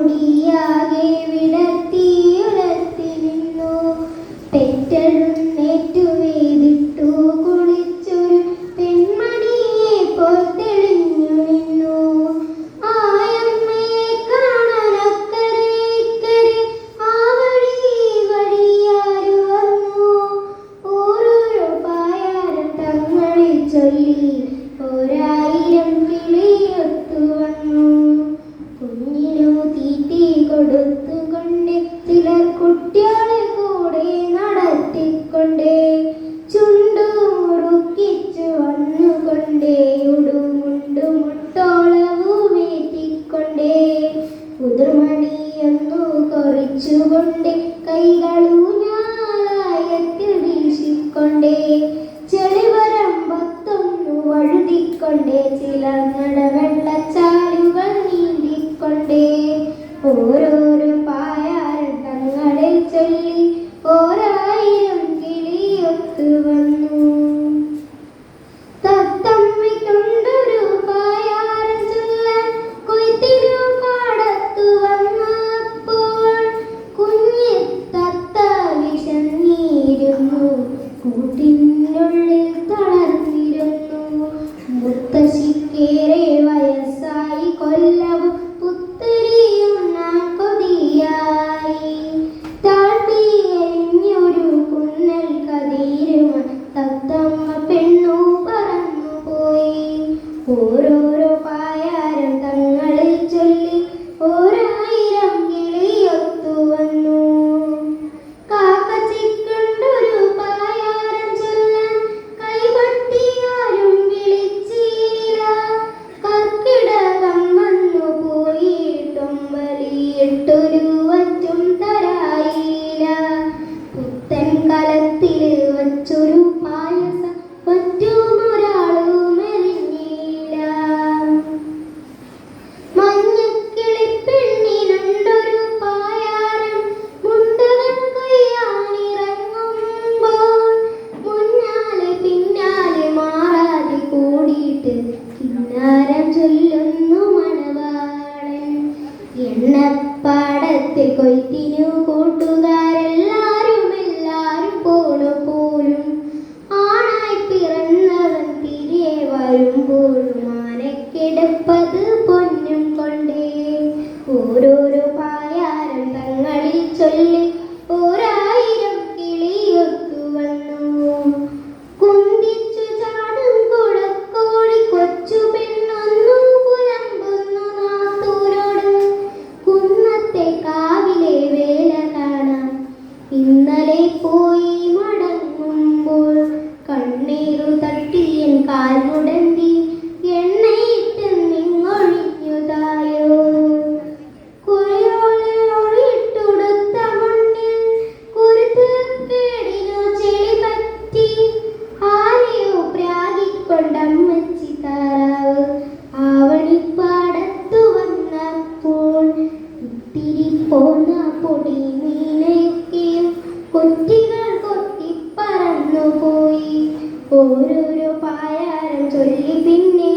മുടിയാകെ വിടർത്തിയുലർത്തി നിന്നു. പെറ്റെഴുന്നേറ്റു വേദിട്ടു കുളിച്ചൊരു പെൺമണിയെ പോൽ തെളിഞ്ഞു നിന്നു. ആയമ്മയെ കാണാനക്കരെ ഇക്കരെ ആ വഴി ഈ വഴിയാരു വന്നു. ഓരോരോ പായാരം തങ്ങളിൽ ചൊല്ലി ഒരായിരം കിളിയൊത്തു വന്നു. കുഞ്ഞിനു തീറ്റി കൊടുത്തുകൊണ്ട് ചിലർ കുട്ടികളെ കൂടെ നടത്തിക്കൊണ്ടേ ചുണ്ടു മുറുക്കിച്ചു വന്നുകൊണ്ടേ ഉടുമുണ്ടു മുട്ടോളവുമേറ്റിക്കൊണ്ടേ ഉതിർമണിയൊന്നു കൊറിച്ചുകൊണ്ട് കൈകളൂഞ്ഞാലായത്തിൽ വീശിക്കൊണ്ടേ ചെളിവരമ്പത്തൊന്നു വഴുതിക്കൊണ്ടേ ചില നടവെള്ളച്ചാലുകൾ നീന്തിക്കൊണ്ടേ ഓരോരോ പായാരം തങ്ങളിൽ ചൊല്ലി ഓരായിരം കിളിയൊത്തു വന്നു. തത്തമ്മയ്ക്കൊണ്ടൊരു പായാരം ചൊല്ലാൻ കൊയ്ത്തിനു പാടത്തു വന്നപ്പോൾ കുഞ്ഞി തത്ത വിശന്നിരുന്നു, കൂട്ടിനുള്ളിൽ തളർന്നിരുന്നു. മുത്തശ്ശിക്കേറെ വയസ്സായി, കൊല്ലവും പുത്തരിയുണ്ണാൻ കൊതിയായി. താഴ്ത്തി എരിഞ്ഞൊരു കുന്നൽ കതിരുമായി തത്തമ്മ പെണ്ണു പറന്നുപോയി. ഓരോരോ പായാരം തങ്ങളിൽ ചൊല്ലി ഓരായിരം കിളിയൊത്തു വന്നു. കാക്കച്ചിക്കൊണ്ടൊരു പായാരം ചൊല്ലാൻ കൈപൊട്ടിയാരും വിളിച്ചില്ല. കർക്കിടകം വന്നു പോയിട്ടും വലിയിട്ടൊരു വറ്റും തരായില്ല. പുത്തൻ കലത്തില് വച്ചൊരു പായസം വറ്റുമൊരാളും എറിഞ്ഞില്ല. മഞ്ഞക്കിളിപ്പെണ്ണിനുണ്ടൊരു പായാരം മുണ്ടകൻ കൊയ്യാനിറങ്ങുമ്പോൾ മുന്നാലെ പിന്നാലെ മാറാതെ കൂടിയിട്ട് കിന്നാരം ചൊല്ലുന്നു മണവാളൻ. എണ്ണപ്പാടത്തെ കൊയ്ത്തിനു കൂട്ടുകാരെല്ലാരും പോണു പോലും. ആണായി പിറന്നവൻ തിരികെ വരുമ്പോഴും ആനക്കെടുപ്പത് പൊന്നും കൊണ്ടേ ഓരോരോ പായാരം തങ്ങളിൽ ചൊല്ലി ഓരായിരം കിളിയൊത്തു വന്നു. കുന്തിച്ചു ചാടും കുളക്കോഴി കൊച്ചു പെണ്ണൊന്നു പുലമ്പുന്നു നാത്തൂരോട്. കുന്നത്തെ കാവിലെ വേല കാണാൻ ഇന്നലെ പോയി മടങ്ങുമ്പോൾ കണ്ണീരു തട്ടിയൻ കാൽ മുടന്തി എണ്ണയിട്ട് നിങ്ങൊഴിഞ്ഞുതായോ. കുരയോളിട്ടുടുത്ത മണ്ണിൽ കുരുത്ത് കേടിനു ചെളി പറ്റി ആരെയോ പ്രാഗിക്കൊണ്ടമ്മച്ചി താറാവ് ആവണിപ്പാടത്തു വന്നപ്പോൾ ഇത്തിരി പോന്ന പൊടി മീനയൊക്കെയും കൊറ്റികൾ കൊത്തി പറന്നുപോയി. ഓരോരോ പായാരം ചൊല്ലി പിന്നെ